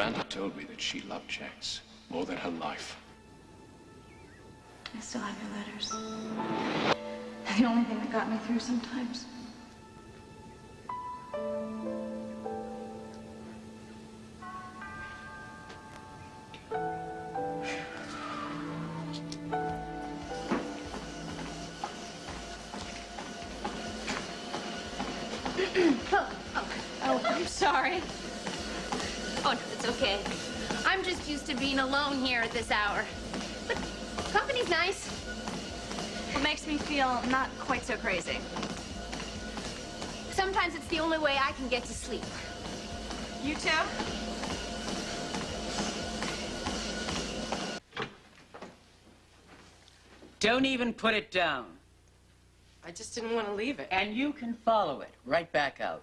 Savannah told me that she loved Jax more than her life. I still have your letters. They're the only thing that got me through sometimes. Oh, I'm sorry. Oh, no, it's okay. I'm just used to being alone here at this hour. But company's nice. What makes me feel not quite so crazy. Sometimes it's the only way I can get to sleep. You too? Don't even put it down. I just didn't want to leave it. And you can follow it right back out.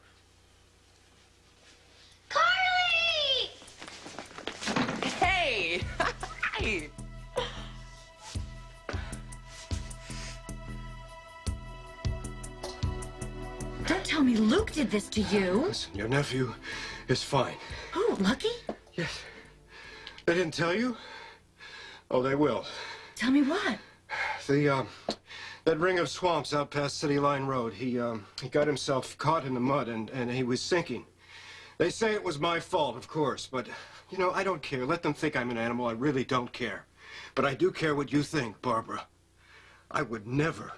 Carly! Hey! Hi! Don't tell me Luke did this to you. Listen, your nephew is fine. Oh, Lucky? Yes. They didn't tell you? Oh, they will. Tell me what? That ring of swamps out past City Line Road, he got himself caught in the mud and he was sinking. They say it was my fault, of course, but, you know, I don't care. Let them think I'm an animal. I really don't care. But I do care what you think, Barbara. I would never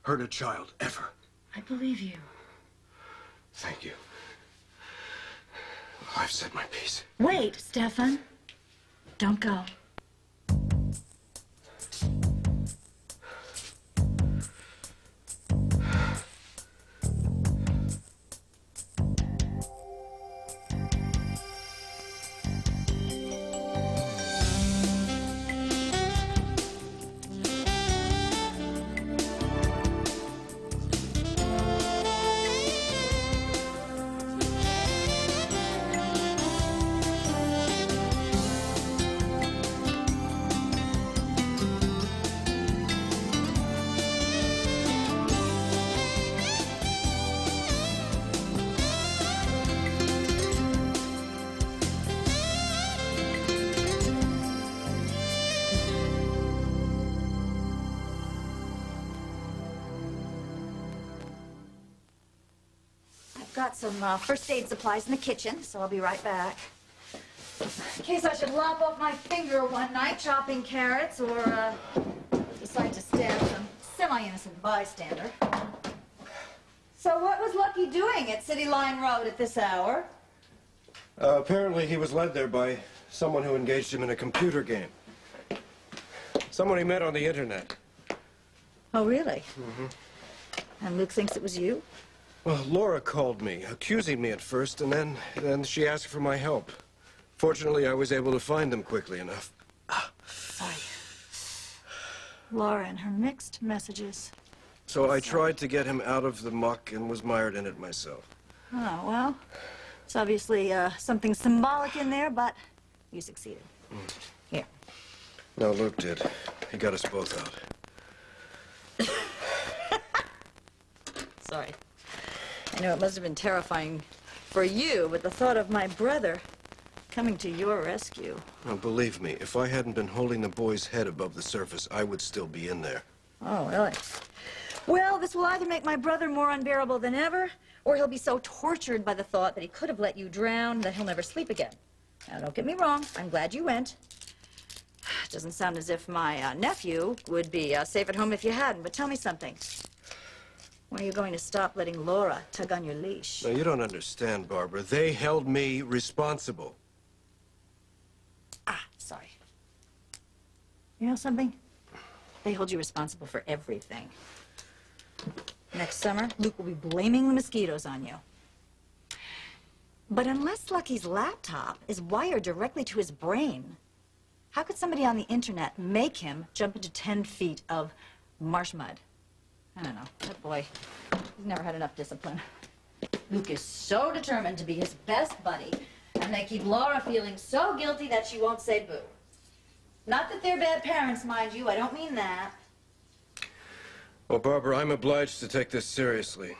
hurt a child, ever. I believe you. Thank you. I've said my piece. Wait, Stefan. Don't go. Got some first aid supplies in the kitchen, so I'll be right back. In case I should lop off my finger one night chopping carrots or decide to stab some semi-innocent bystander. So what was Lucky doing at City Line Road at this hour? Apparently he was led there by someone who engaged him in a computer game. Someone he met on the internet. Oh, really? Mm-hmm. And Luke thinks it was you? Well, Laura called me, accusing me at first, and then she asked for my help. Fortunately, I was able to find them quickly enough. Sorry. Laura and her mixed messages. So I tried to get him out of the muck and was mired in it myself. Oh, well, it's obviously something symbolic in there, but you succeeded. Here. No, Luke did. He got us both out. Sorry. I know it must have been terrifying for you, but the thought of my brother coming to your rescue. Now, believe me, if I hadn't been holding the boy's head above the surface, I would still be in there. Oh, really? Well, this will either make my brother more unbearable than ever, or he'll be so tortured by the thought that he could have let you drown that he'll never sleep again. Now, don't get me wrong. I'm glad you went. It doesn't sound as if my nephew would be safe at home if you hadn't, but tell me something. When are you going to stop letting Laura tug on your leash? Now, you don't understand, Barbara. They held me responsible. Ah, sorry. You know something? They hold you responsible for everything. Next summer, Luke will be blaming the mosquitoes on you. But unless Lucky's laptop is wired directly to his brain, how could somebody on the internet make him jump into 10 feet of marsh mud? I don't know. That boy, he's never had enough discipline. Luke is so determined to be his best buddy, and they keep Laura feeling so guilty that she won't say boo. Not that they're bad parents, mind you. I don't mean that. Well, Barbara, I'm obliged to take this seriously.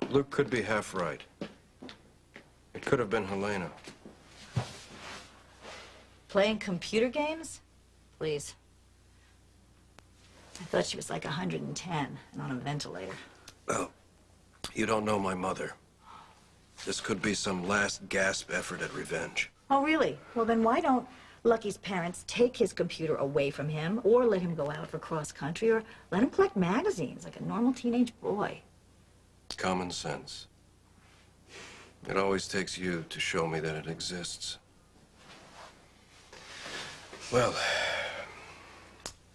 Luke could be half right. It could have been Helena. Playing computer games? Please. I thought she was like 110 and on a ventilator. Well, you don't know my mother. This could be some last gasp effort at revenge. Oh, really? Well, then why don't Lucky's parents take his computer away from him, or let him go out for cross-country, or let him collect magazines like a normal teenage boy? Common sense. It always takes you to show me that it exists. Well,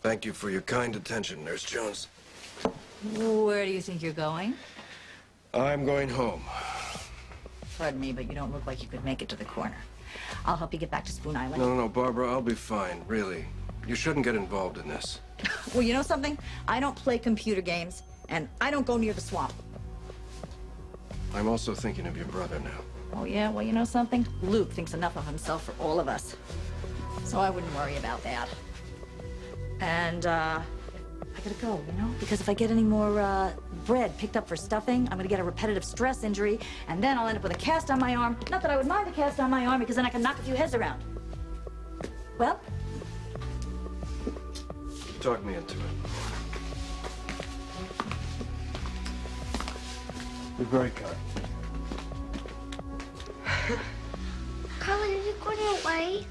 thank you for your kind attention, Nurse Jones. Where do you think you're going? I'm going home. Pardon me, but you don't look like you could make it to the corner. I'll help you get back to Spoon Island. No, Barbara, I'll be fine, really. You shouldn't get involved in this. Well, you know something? I don't play computer games, and I don't go near the swamp. I'm also thinking of your brother now. Oh, yeah? Well, you know something? Luke thinks enough of himself for all of us. So I wouldn't worry about that. And, I gotta go, you know? Because if I get any more, bread picked up for stuffing, I'm gonna get a repetitive stress injury, and then I'll end up with a cast on my arm. Not that I would mind a cast on my arm, because then I can knock a few heads around. Well? Talk me into it. You're very kind. Carla, are you going away?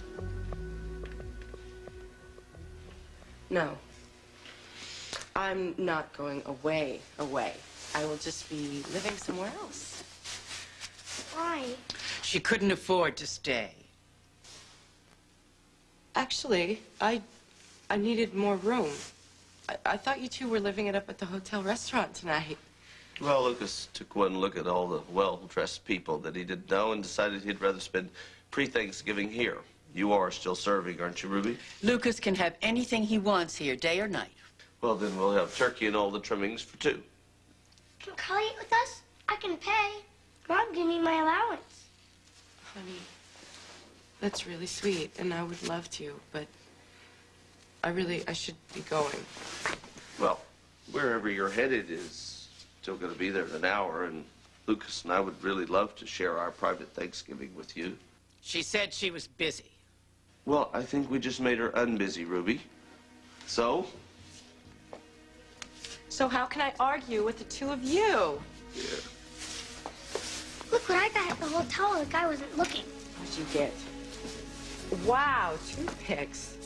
No. I'm not going away. I will just be living somewhere else. Why? She couldn't afford to stay. Actually, I needed more room. I thought you two were living it up at the hotel restaurant tonight. Well, Lucas took one look at all the well-dressed people that he didn't know and decided he'd rather spend pre-Thanksgiving here. You are still serving, aren't you, Ruby? Lucas can have anything he wants here, day or night. Well, then we'll have turkey and all the trimmings for two. Can Carla eat with us? I can pay. Mom gave me my allowance. Honey, that's really sweet, and I would love to, but I should be going. Well, wherever you're headed is still going to be there in an hour, and Lucas and I would really love to share our private Thanksgiving with you. She said she was busy. Well, I think we just made her unbusy, Ruby. So? So how can I argue with the two of you? Here. Look what I got at the hotel. The guy wasn't looking. What'd you get? Wow, toothpicks.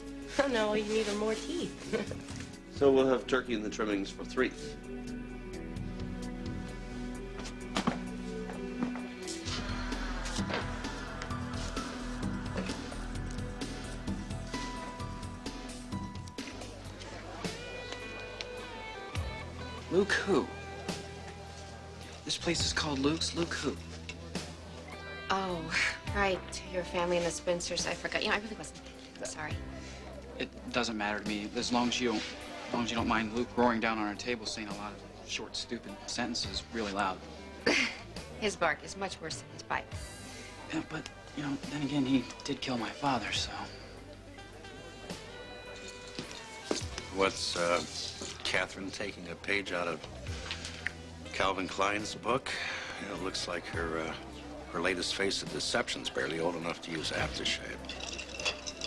Oh, no, you need more teeth. So we'll have turkey and the trimmings for three. Luke who? This place is called Luke's. Luke who? Oh, right. Your family and the Spencers. I forgot. You know, I really wasn't thinking. I'm sorry. It doesn't matter to me as long as you don't mind Luke roaring down on our table saying a lot of short, stupid sentences really loud. His bark is much worse than his bite. Yeah, but you know, then again, he did kill my father, so. What's Catherine taking a page out of Calvin Klein's book? You know, it looks like her latest face of deception's barely old enough to use aftershave.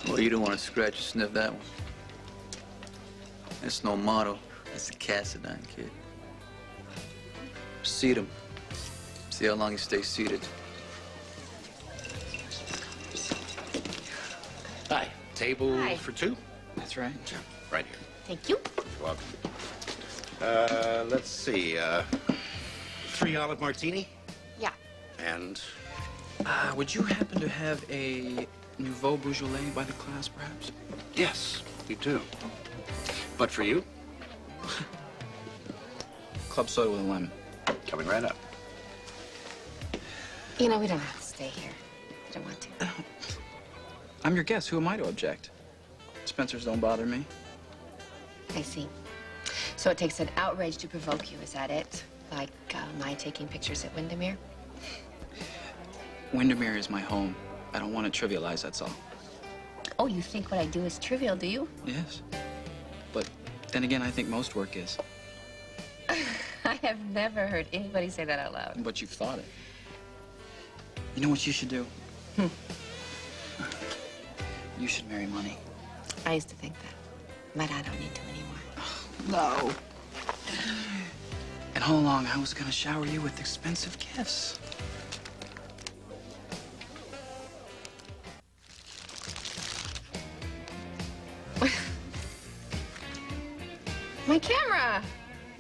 Well, you don't want to scratch or sniff that one. That's no motto. It's a Cassadine, kid. Seat him. See how long he stays seated. Hi. Table Hi. for two? That's right. Sure. Right here. Thank you. You're welcome. Let's see. 3 olive martini? Yeah. And Would you happen to have a Nouveau Beaujolais by the class, perhaps? yes, we do. But for you? Club soda with a lemon. Coming right up. You know, we don't have to stay here. I don't want to. I'm your guest. Who am I to object? Spencers don't bother me. I see. So it takes an outrage to provoke you, is that it? Like my taking pictures at Windermere? Windermere is my home. I don't want to trivialize, that's all. Oh, you think what I do is trivial, do you? Yes. But then again, I think most work is. I have never heard anybody say that out loud. But you've thought it. You know what you should do? You should marry money. I used to think that, but I don't need to anymore. No. And all along, I was gonna shower you with expensive gifts. My camera!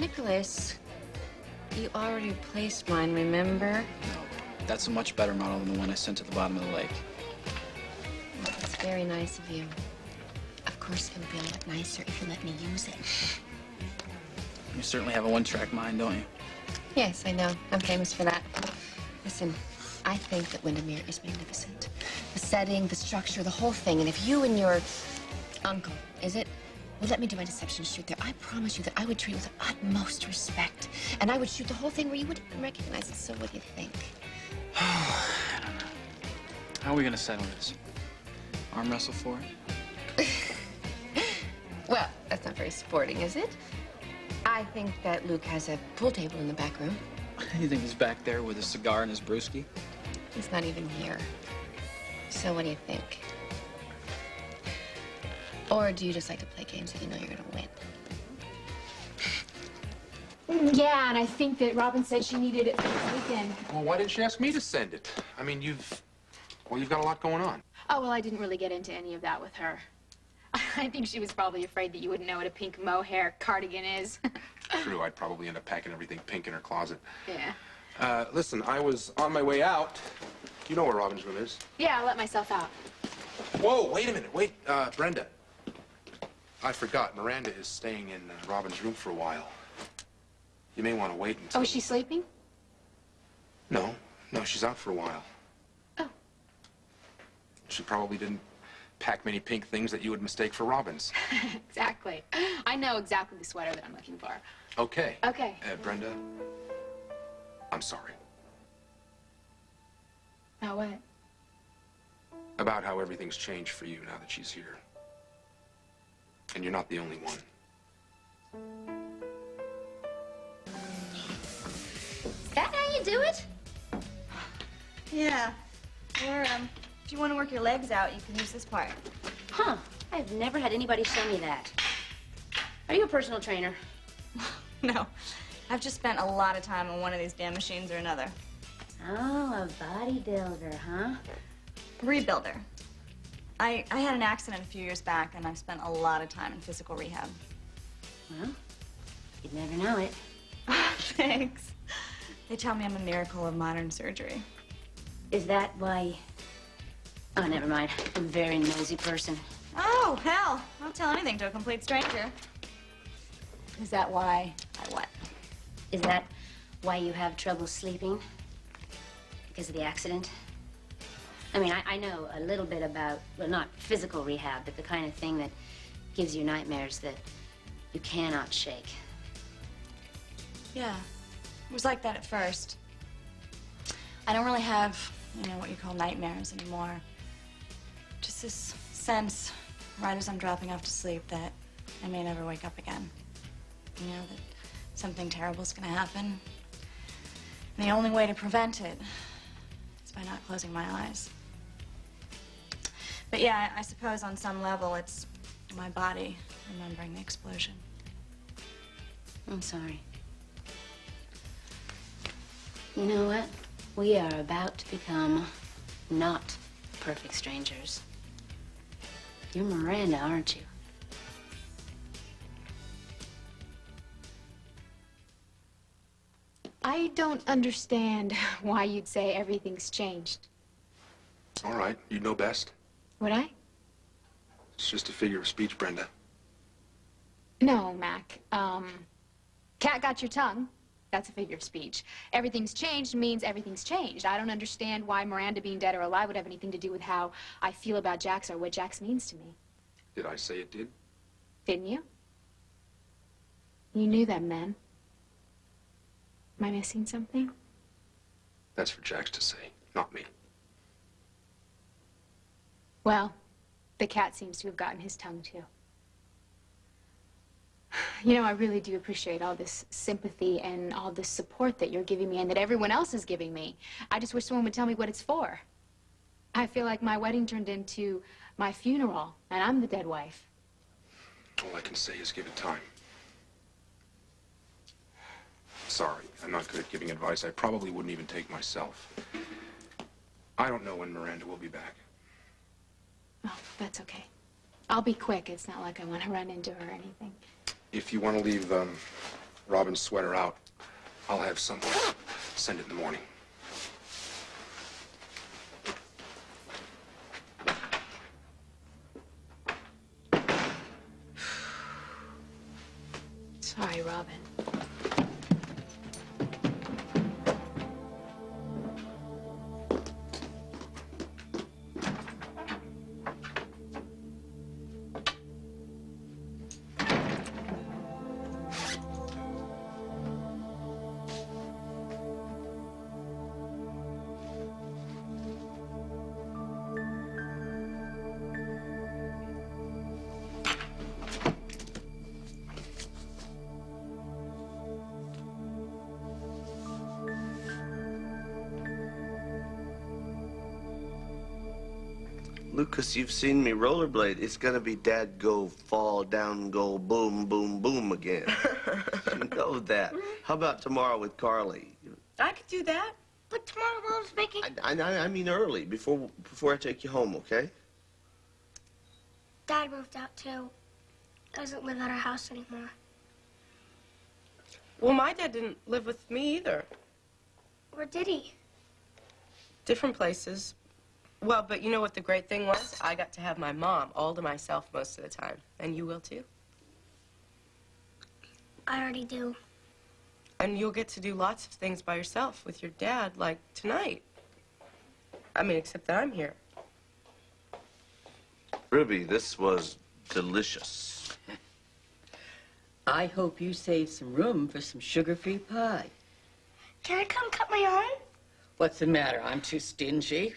Nicholas, you already replaced mine, remember? That's a much better model than the one I sent to the bottom of the lake. That's very nice of you. Of course, it would be a lot nicer if you let me use it. You certainly have a one-track mind, don't you? Yes, I know. I'm famous for that. Listen, I think that Windermere is magnificent. The setting, the structure, the whole thing. And if you and your uncle, is it, would let me do my deception shoot there, I promise you that I would treat it with the utmost respect. And I would shoot the whole thing where you wouldn't even recognize it. So what do you think? I don't know. How are we gonna settle this? Arm wrestle for it? Well, that's not very sporting, is it? I think that Luke has a pool table in the back room. You think he's back there with a cigar and his brewski? He's not even here. So what do you think? Or do you just like to play games that you know you're gonna win? Yeah, and I think that Robin said she needed it for this weekend. Well, why didn't she ask me to send it? I mean, you've got a lot going on. Oh, well, I didn't really get into any of that with her. I think she was probably afraid that you wouldn't know what a pink mohair cardigan is. True, I'd probably end up packing everything pink in her closet. Yeah. Listen, I was on my way out. You know where Robin's room is? Yeah, I let myself out. Whoa, wait a minute. Wait, Brenda. I forgot. Miranda is staying in Robin's room for a while. You may want to wait until... Oh, is she sleeping? No, she's out for a while. Oh. She probably didn't pack many pink things that you would mistake for Robin's. Exactly. I know exactly the sweater that I'm looking for. Okay. Okay. Brenda, I'm sorry. Now what? About how everything's changed for you now that she's here. And you're not the only one. Is that how you do it? Yeah. Or, if you want to work your legs out, you can use this part. Huh. I've never had anybody show me that. Are you a personal trainer? No. I've just spent a lot of time on one of these damn machines or another. Oh, a bodybuilder, huh? Rebuilder. I had an accident a few years back, and I've spent a lot of time in physical rehab. Well, you'd never know it. Thanks. They tell me I'm a miracle of modern surgery. Is that why... Oh, never mind. I'm a very nosy person. Oh, hell. I'll tell anything to a complete stranger. Is that why? What? Is that why you have trouble sleeping? Because of the accident? I mean, I know a little bit about, well, not physical rehab, but the kind of thing that gives you nightmares that you cannot shake. Yeah. It was like that at first. I don't really have, what you call nightmares anymore. Just this sense, right as I'm dropping off to sleep, that I may never wake up again. That something terrible's gonna happen. And the only way to prevent it is by not closing my eyes. But yeah, I suppose on some level it's my body remembering the explosion. I'm sorry. You know what? We are about to become not perfect strangers. You're Miranda, aren't you? I don't understand why you'd say everything's changed. All right, you know best. Would I? It's just a figure of speech, Brenda. No, Mac. Cat got your tongue. That's a figure of speech. Everything's changed means everything's changed. I don't understand why Miranda being dead or alive would have anything to do with how I feel about Jax or what Jax means to me. Did I say it did? Didn't you? You knew them then. Am I missing something? That's for Jax to say, not me. Well, the cat seems to have gotten his tongue, too. I really do appreciate all this sympathy and all this support that you're giving me and that everyone else is giving me. I just wish someone would tell me what it's for. I feel like my wedding turned into my funeral, and I'm the dead wife. All I can say is give it time. Sorry, I'm not good at giving advice. I probably wouldn't even take myself. I don't know when Miranda will be back. Oh, that's okay. I'll be quick. It's not like I want to run into her or anything. If you want to leave Robin's sweater out, I'll have someone send it in the morning. Sorry, Robin. Lucas, you've seen me rollerblade. It's gonna be Dad go, fall down, go, boom, boom, boom again. You know that. How about tomorrow with Carly? I could do that. But tomorrow Mom's making... I mean early, before I take you home, okay? Dad moved out, too. Doesn't live at our house anymore. Well, my dad didn't live with me either. Where did he? Different places. Well, but you know what the great thing was? I got to have my mom all to myself most of the time. And you will, too. I already do. And you'll get to do lots of things by yourself with your dad, like tonight. I mean, except that I'm here. Ruby, this was delicious. I hope you save some room for some sugar-free pie. Can I come cut my arm? What's the matter? I'm too stingy.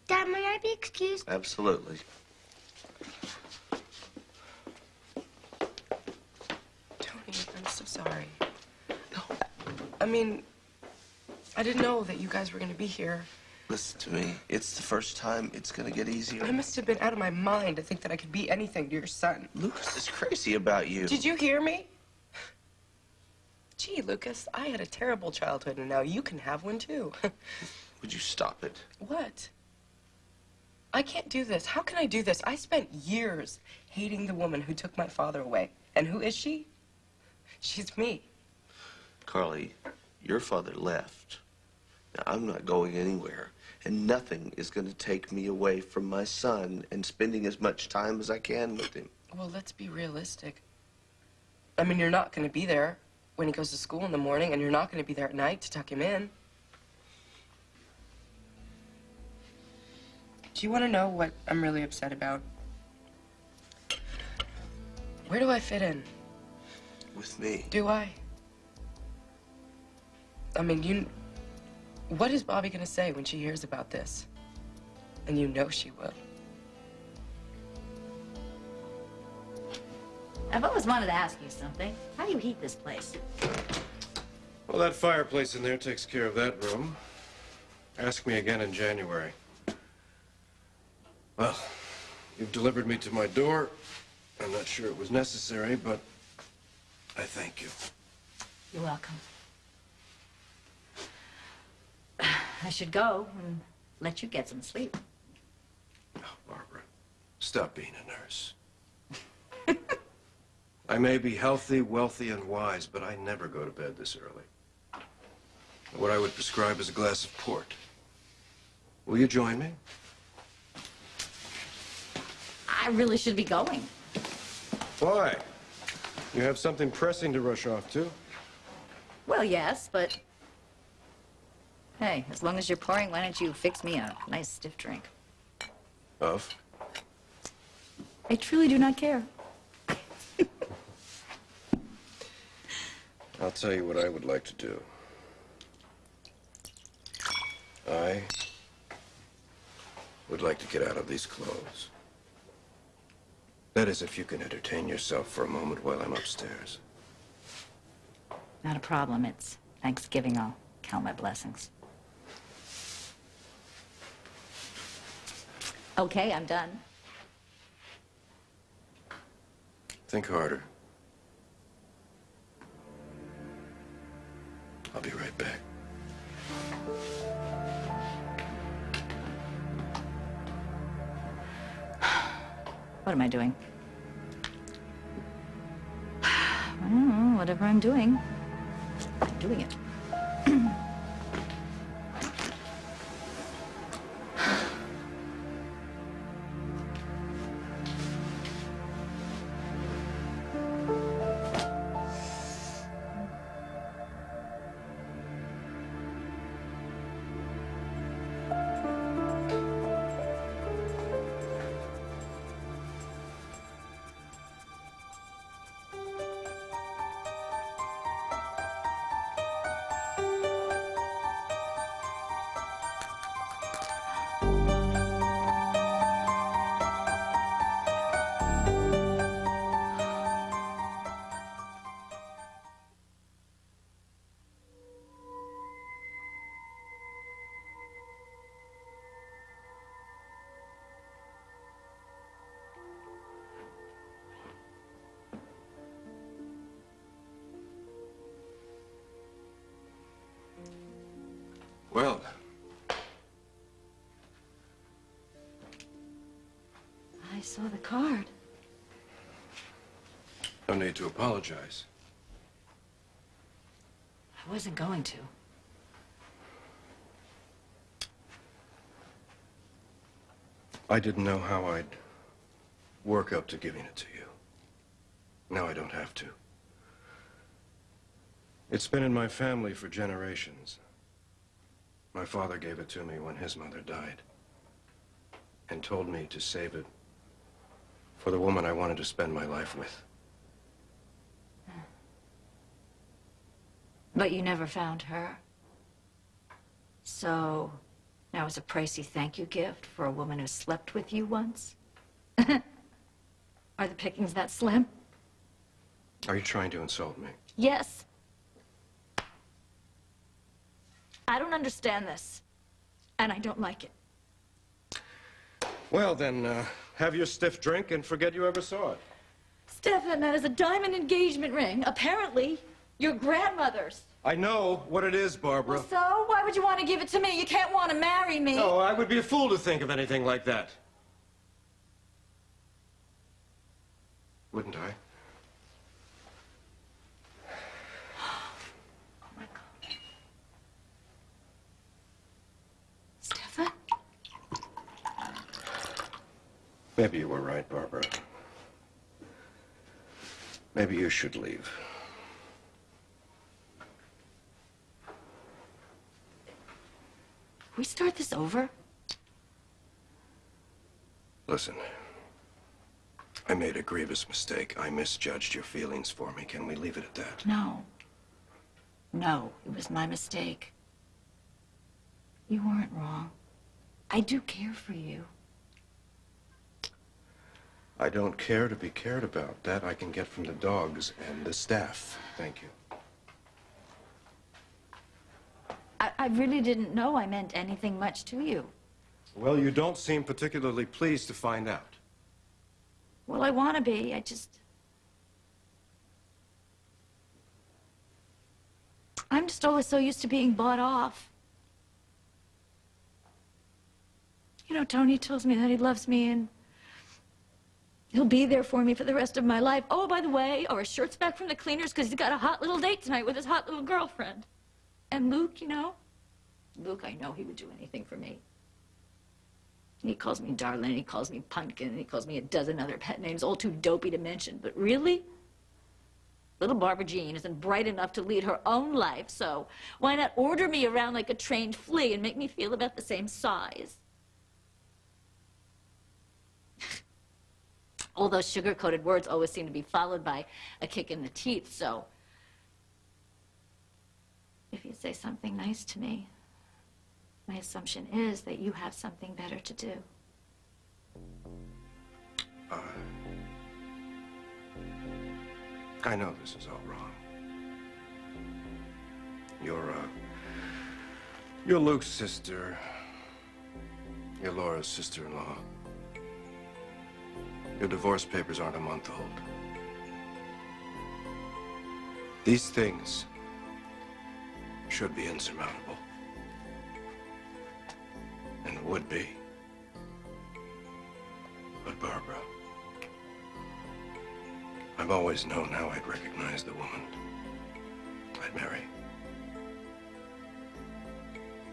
Dad, may I be excused? Absolutely. Tony, I'm so sorry. I mean, I didn't know that you guys were going to be here. Listen to me. It's the first time. It's gonna get easier. I must have been out of my mind to think that I could be anything to your son. Lucas is crazy about you. Did you hear me? Gee, Lucas, I had a terrible childhood, and now you can have one, too. Would you stop it? What? I can't do this. How can I do this? I spent years hating the woman who took my father away. And who is she? She's me. Carly, your father left. Now, I'm not going anywhere. And nothing is going to take me away from my son and spending as much time as I can with him. Well, let's be realistic. I mean, you're not going to be there when he goes to school in the morning, and you're not going to be there at night to tuck him in. Do you want to know what I'm really upset about? Where do I fit in? With me. Do I? I mean, what is Bobby going to say when she hears about this? And you know she will. I've always wanted to ask you something. How do you heat this place? Well, that fireplace in there takes care of that room. Ask me again in January. Well, you've delivered me to my door. I'm not sure it was necessary, but I thank you. You're welcome. I should go and let you get some sleep. Oh, Barbara, stop being a nurse. I may be healthy, wealthy, and wise, but I never go to bed this early. What I would prescribe is a glass of port. Will you join me? I really should be going. Why? You have something pressing to rush off to? Well, yes, but... Hey, as long as you're pouring, why don't you fix me a nice stiff drink? Of? I truly do not care. I'll tell you what I would like to do. I would like to get out of these clothes. That is, if you can entertain yourself for a moment while I'm upstairs. Not a problem. It's Thanksgiving. I'll count my blessings. Okay, I'm done. Think harder. I'll be right back. What am I doing? I don't know, whatever I'm doing. I'm doing it. Well, I saw the card. no need to apologize. I wasn't going to. I didn't know how I'd work up to giving it to you. Now I don't have to. It's been in my family for generations. My father gave it to me when his mother died and told me to save it for the woman I wanted to spend my life with. But you never found her. So, now it's a pricey thank you gift for a woman who slept with you once? Are the pickings that slim? Are you trying to insult me? Yes. I don't understand this, and I don't like it. Well, then, have your stiff drink and forget you ever saw it. Stefan, that is a diamond engagement ring. Apparently, your grandmother's. I know what it is, Barbara. Well, so? Why would you want to give it to me? You can't want to marry me. No, I would be a fool to think of anything like that. Wouldn't I? Oh, my God. Stefan? Maybe you were right, Barbara. Maybe you should leave. We start this over? Listen, I made a grievous mistake. I misjudged your feelings for me. Can we leave it at that? No. No, it was my mistake. You weren't wrong. I do care for you. I don't care to be cared about. That I can get from the dogs and the staff. Thank you. I really didn't know I meant anything much to you. Well, you don't seem particularly pleased to find out. Well, I want to be. I'm just always so used to being bought off. You know, Tony tells me that he loves me and he'll be there for me for the rest of my life. Oh, by the way, our shirt's back from the cleaners because he's got a hot little date tonight with his hot little girlfriend. And Luke, you know, Luke, I know he would do anything for me. He calls me darling, he calls me pumpkin, and he calls me a dozen other pet names, all too dopey to mention. But really, little Barbara Jean isn't bright enough to lead her own life, so why not order me around like a trained flea and make me feel about the same size? All those sugar-coated words always seem to be followed by a kick in the teeth, so if you say something nice to me, my assumption is that you have something better to do. I know this is all wrong. You're Luke's sister. You're Laura's sister-in-law. Your divorce papers aren't a month old. These things should be insurmountable. And would be. But Barbara, I've always known how I'd recognize the woman I'd marry.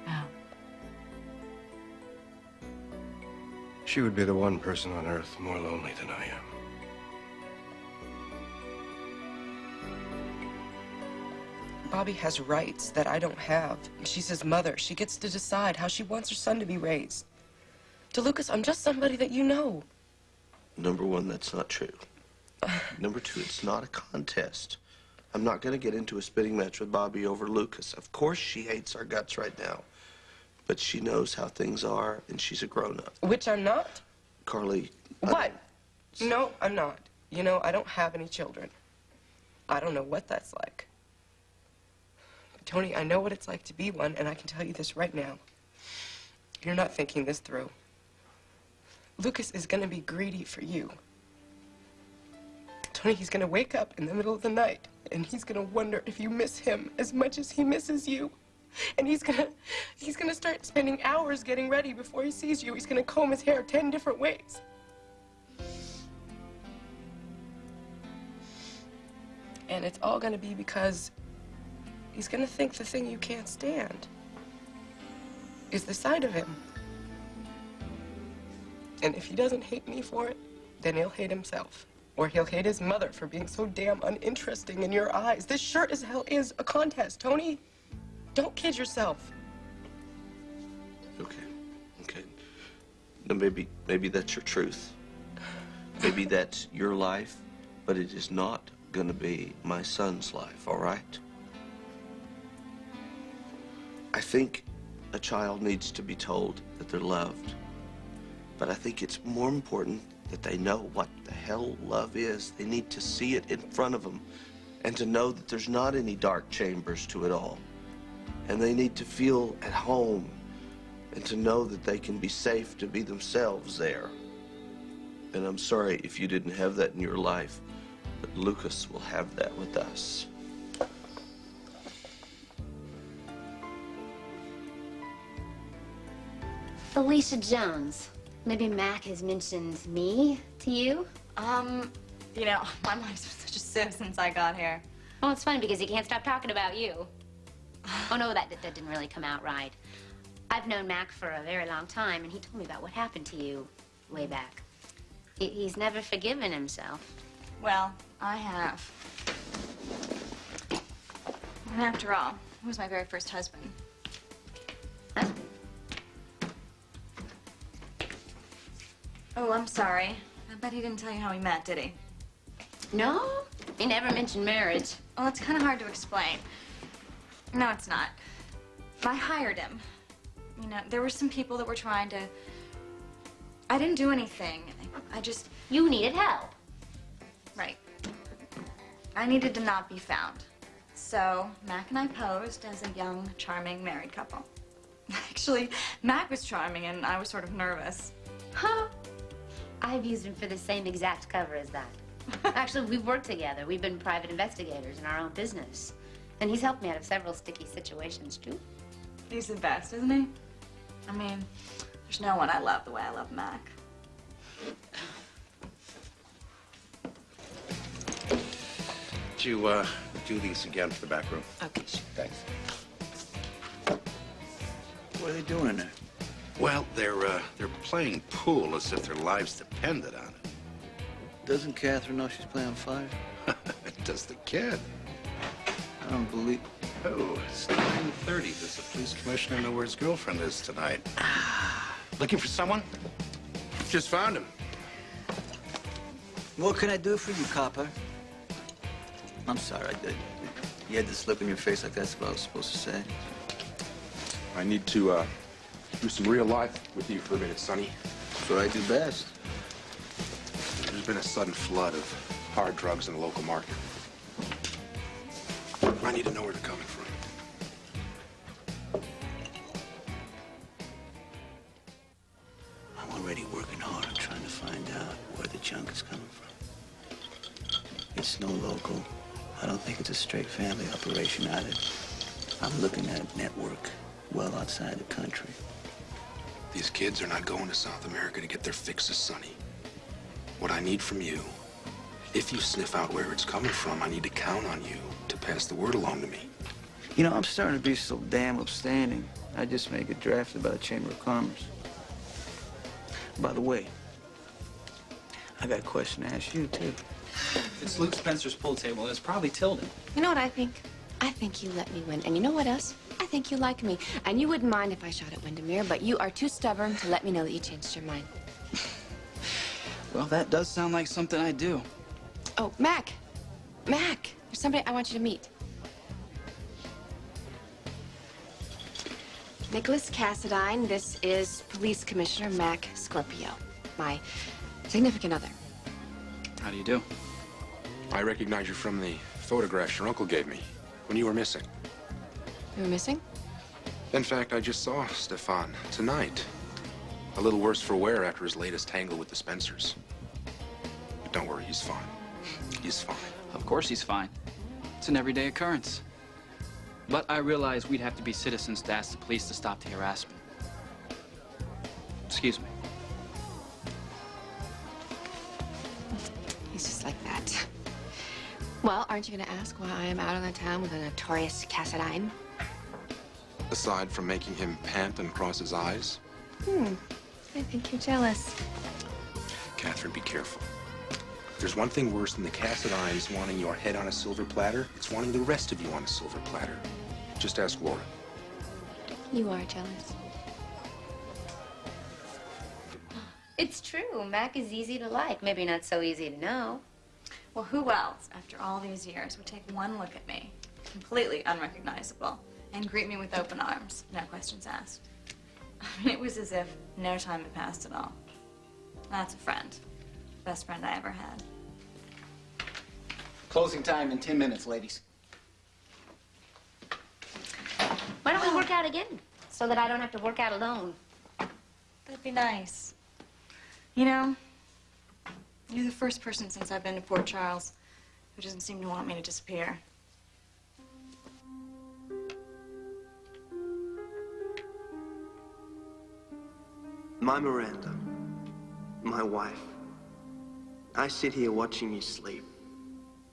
How? She would be the one person on earth more lonely than I am. Bobby has rights that I don't have. She's his mother. She gets to decide how she wants her son to be raised. DeLucas, I'm just somebody that you know. Number one, that's not true. Number two, it's not a contest. I'm not going to get into a spitting match with Bobby over Lucas. Of course she hates our guts right now. But she knows how things are, and she's a grown-up. Which I'm not. Carly. What? No, I'm not. You know, I don't have any children. I don't know what that's like. But Tony, I know what it's like to be one, and I can tell you this right now. You're not thinking this through. Lucas is gonna be greedy for you. Tony, he's gonna wake up in the middle of the night, and he's gonna wonder if you miss him as much as he misses you. And he's gonna start spending hours getting ready before he sees you. He's gonna comb his hair 10 different ways. And it's all gonna be because he's gonna think the thing you can't stand is the sight of him. And if he doesn't hate me for it, then he'll hate himself. Or he'll hate his mother for being so damn uninteresting in your eyes. This sure as hell is a contest, Tony. Don't kid yourself. Okay. Now maybe that's your truth. Maybe that's your life, but it is not gonna be my son's life, all right? I think a child needs to be told that they're loved. But I think it's more important that they know what the hell love is. They need to see it in front of them and to know that there's not any dark chambers to it all. And they need to feel at home and to know that they can be safe to be themselves there. And I'm sorry if you didn't have that in your life, but Lucas will have that with us. Alicia Jones. Maybe Mac has mentioned me to you? You know, my life's been such a sieve since I got here. Well, it's funny because he can't stop talking about you. Oh, no, that didn't really come out right. I've known Mac for a very long time, and he told me about what happened to you way back. He's never forgiven himself. Well, I have. And after all, he was my very first husband. Husband? Oh, I'm sorry. I bet he didn't tell you how we met, did he? No, he never mentioned marriage. Well, it's kind of hard to explain. No, it's not. I hired him. You know, there were some people that were trying to... I didn't do anything. I just... You needed help. Right. I needed to not be found. So, Mac and I posed as a young, charming married couple. Actually, Mac was charming and I was sort of nervous. Huh? I've used him for the same exact cover as that. Actually, we've worked together. We've been private investigators in our own business. And he's helped me out of several sticky situations, too. He's the best, isn't he? I mean, there's no one I love the way I love Mac. Would you do these again for the back room? Okay, sure. Thanks. What are they doing in there? Well, they're playing pool as if their lives depended on it. Doesn't Catherine know she's playing fire? Does the kid? I don't believe... Oh, it's 9:30. Does the police commissioner know where his girlfriend is tonight? Looking for someone? Just found him. What can I do for you, copper? I'm sorry, you had this look on your face like that's what I was supposed to say. I need to do some real life with you for a minute, Sonny. That's what I do best. There's been a sudden flood of hard drugs in the local market. I need to know where they're coming from. I'm already working hard on trying to find out where the junk is coming from. It's no local. I don't think it's a straight family operation either. I'm looking at a network well outside the country. These kids are not going to South America to get their fixes, Sonny. What I need from you, if you sniff out where it's coming from, I need to count on you to pass the word along to me. You know, I'm starting to be so damn upstanding. I just may get drafted by the Chamber of Commerce. By the way, I got a question to ask you, too. It's Luke Spencer's pool table, and it's probably Tilden. You know what I think? I think you let me win. And you know what else? I think you like me. And you wouldn't mind if I shot at Windermere, but you are too stubborn to let me know that you changed your mind. Well, that does sound like something I do. Oh, Mac! Mac! There's somebody I want you to meet. Nicholas Cassadine. This is Police Commissioner Mac Scorpio, my significant other. How do you do? I recognize you from the photographs your uncle gave me when you were missing. You were missing? In fact, I just saw Stefan tonight. A little worse for wear after his latest tangle with the Spencers. But don't worry, he's fine. He's fine. Of course he's fine. It's an everyday occurrence. But I realized we'd have to be citizens to ask the police to stop the harassment. Excuse me. He's just like that. Well, aren't you going to ask why I am out on the town with a notorious Cassadine? Aside from making him pant and cross his eyes, I think you're jealous. Catherine, be careful. If there's one thing worse than the Cassadines wanting your head on a silver platter, it's wanting the rest of you on a silver platter. Just ask Laura. You are jealous. It's true. Mac is easy to like. Maybe not so easy to know. Well, who else, after all these years, would take one look at me, completely unrecognizable, and greet me with open arms, no questions asked? I mean, it was as if no time had passed at all. That's a friend. Best friend I ever had. Closing time in 10 minutes, ladies. Why don't we work out again? So that I don't have to work out alone. That'd be nice. You know, you're the first person since I've been to Port Charles who doesn't seem to want me to disappear. My Miranda, my wife. I sit here watching you sleep,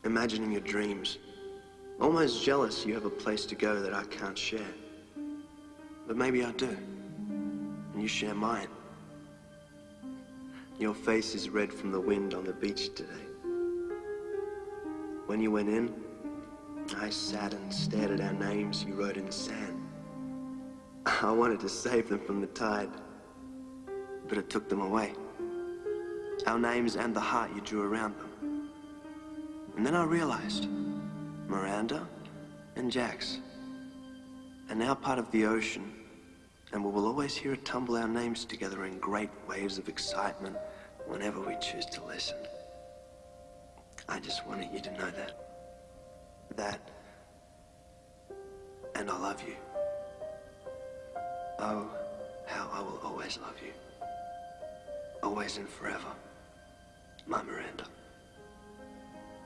imagining your dreams, almost jealous you have a place to go that I can't share. But maybe I do, and you share mine. Your face is red from the wind on the beach today. When you went in, I sat and stared at our names you wrote in the sand. I wanted to save them from the tide, but it took them away. Our names and the heart you drew around them. And then I realized Miranda and Jax are now part of the ocean, and we will always hear it tumble our names together in great waves of excitement whenever we choose to listen. I just wanted you to know that, and I love you. Oh, how I will always love you. Always and forever. My Miranda.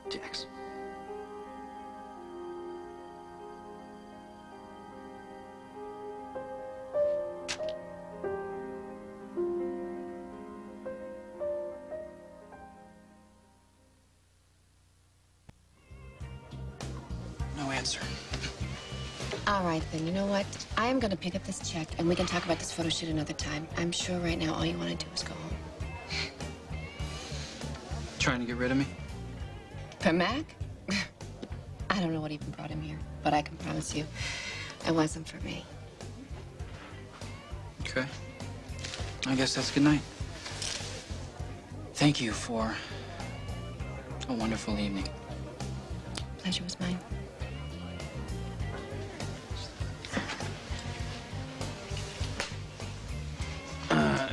Jax. No answer. All right, then. You know what? I am going to pick up this check, and we can talk about this photo shoot another time. I'm sure right now all you want to do is go home. Trying to get rid of me? For Mac? I don't know what even brought him here, but I can promise you it wasn't for me. Okay. I guess that's good night. Thank you for a wonderful evening. Pleasure was mine.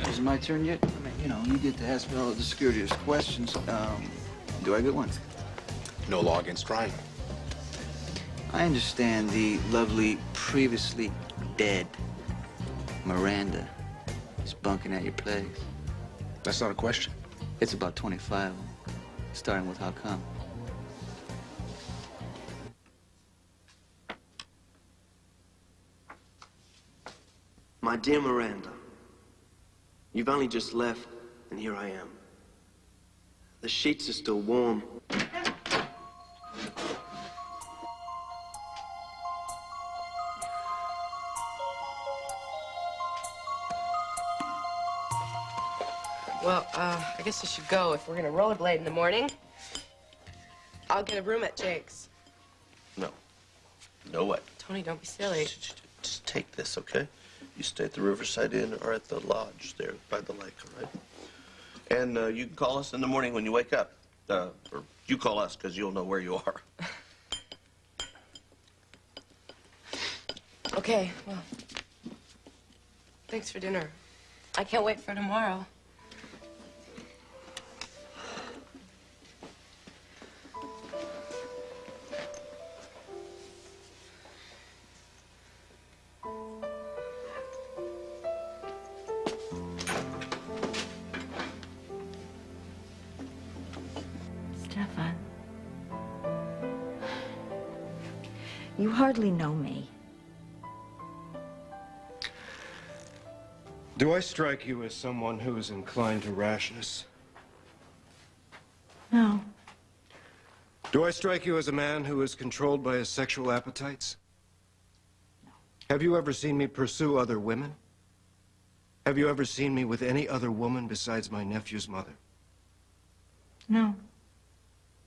Is it my turn yet? I mean, you know, you get to ask me all the discourteous questions. Do I get one? No law against trying. I understand the lovely, previously dead Miranda is bunking at your place. That's not a question. It's about 25, starting with how come. My dear Miranda, you've only just left, and here I am. The sheets are still warm. Well, I guess I should go if we're gonna rollerblade in the morning. I'll get a room at Jake's. No. No what? Tony, don't be silly. Just take this, okay? You stay at the Riverside Inn or at the lodge there by the lake, all right? And you can call us in the morning when you wake up. Or you call us, because you'll know where you are. Okay, well, thanks for dinner. I can't wait for tomorrow. Stefan, you hardly know me. Do I strike you as someone who is inclined to rashness? No. Do I strike you as a man who is controlled by his sexual appetites? No. Have you ever seen me pursue other women? Have you ever seen me with any other woman besides my nephew's mother? No.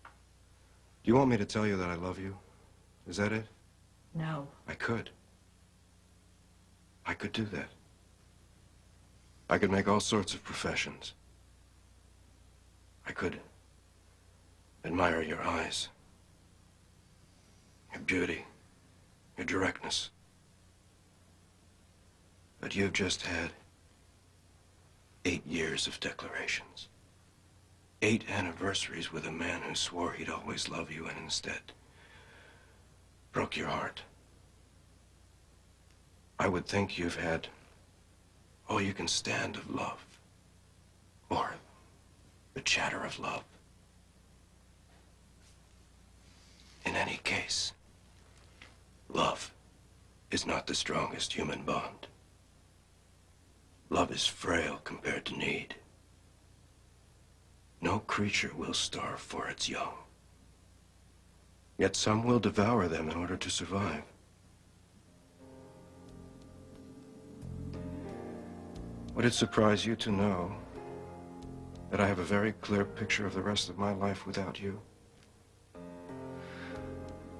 Do you want me to tell you that I love you? Is that it? No. I could. I could do that. I could make all sorts of professions. I could admire your eyes, your beauty, your directness. But you've just had 8 years of declarations. 8 anniversaries with a man who swore he'd always love you and instead broke your heart. I would think you've had all you can stand of love, or the chatter of love. In any case, love is not the strongest human bond. Love is frail compared to need. No creature will starve for its young. Yet some will devour them in order to survive. Would it surprise you to know that I have a very clear picture of the rest of my life without you?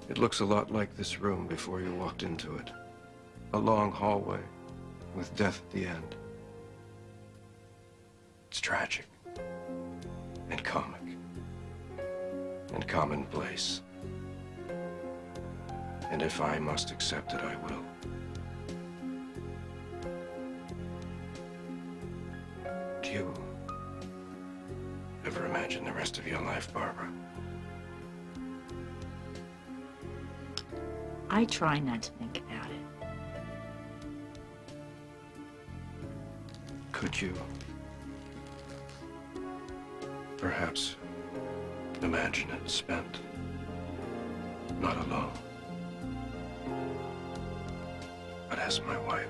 It looks a lot like this room before you walked into it. A long hallway with death at the end. It's tragic and comic and commonplace. And if I must accept it, I will. Do you ever imagine the rest of your life, Barbara? I try not to think about it. Could you perhaps imagine it spent not alone, but as my wife?